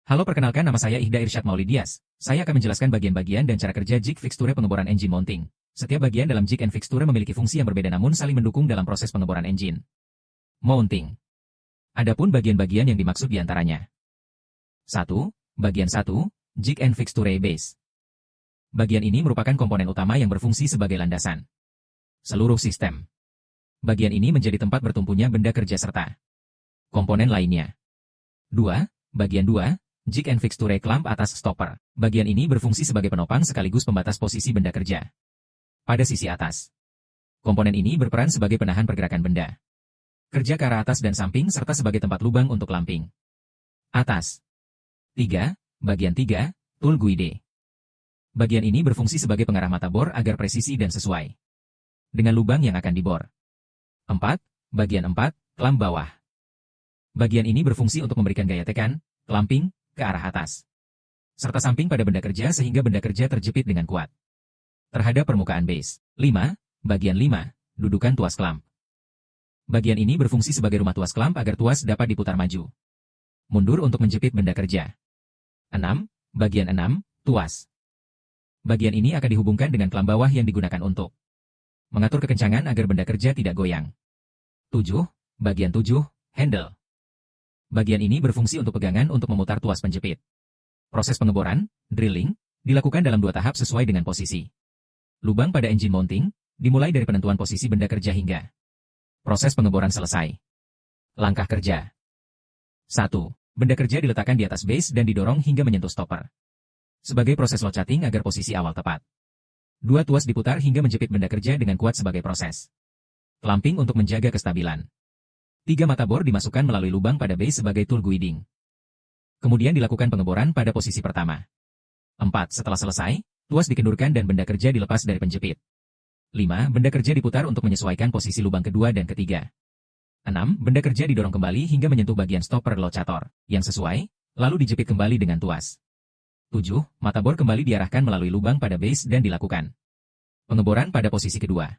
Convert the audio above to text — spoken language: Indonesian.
Halo, perkenalkan, nama saya Ihda Irsyad Maulidias. Saya akan menjelaskan bagian-bagian dan cara kerja jig fixture pengeboran engine mounting. Setiap bagian dalam jig and fixture memiliki fungsi yang berbeda namun saling mendukung dalam proses pengeboran engine mounting. Adapun bagian-bagian yang dimaksud diantaranya. 1. Bagian 1, jig and fixture base. Bagian ini merupakan komponen utama yang berfungsi sebagai landasan seluruh sistem. Bagian ini menjadi tempat bertumpunya benda kerja serta komponen lainnya. 2. Bagian 2, jig and fixture clamp atas stopper. Bagian ini berfungsi sebagai penopang sekaligus pembatas posisi benda kerja pada sisi atas. Komponen ini berperan sebagai penahan pergerakan benda kerja ke arah atas dan samping serta sebagai tempat lubang untuk lamping atas. 3. Bagian 3, tool guide. Bagian ini berfungsi sebagai pengarah mata bor agar presisi dan sesuai dengan lubang yang akan dibor. 4. Bagian 4, clamp bawah. Bagian ini berfungsi untuk memberikan gaya tekan, clamping, ke arah atas serta samping pada benda kerja sehingga benda kerja terjepit dengan kuat terhadap permukaan base. 5. Bagian 5, dudukan tuas clamp. Bagian ini berfungsi sebagai rumah tuas clamp agar tuas dapat diputar maju mundur untuk menjepit benda kerja. 6. Bagian 6, tuas. Bagian ini akan dihubungkan dengan clamp bawah yang digunakan untuk mengatur kekencangan agar benda kerja tidak goyang. 7. Bagian 7, handle. Bagian ini berfungsi untuk pegangan untuk memutar tuas penjepit. Proses pengeboran, drilling, dilakukan dalam 2 tahap sesuai dengan posisi lubang pada engine mounting, dimulai dari penentuan posisi benda kerja hingga proses pengeboran selesai. Langkah kerja. 1. Benda kerja diletakkan di atas base dan didorong hingga menyentuh stopper sebagai proses locating agar posisi awal tepat. 2. Tuas diputar hingga menjepit benda kerja dengan kuat sebagai proses clamping untuk menjaga kestabilan. 3. Mata bor dimasukkan melalui lubang pada base sebagai tool guiding. Kemudian dilakukan pengeboran pada posisi pertama. 4. Setelah selesai, tuas dikendurkan dan benda kerja dilepas dari penjepit. 5. Benda kerja diputar untuk menyesuaikan posisi lubang kedua dan ketiga. 6. Benda kerja didorong kembali hingga menyentuh bagian stopper locator yang sesuai, lalu dijepit kembali dengan tuas. 7. Mata bor kembali diarahkan melalui lubang pada base dan dilakukan pengeboran pada posisi kedua.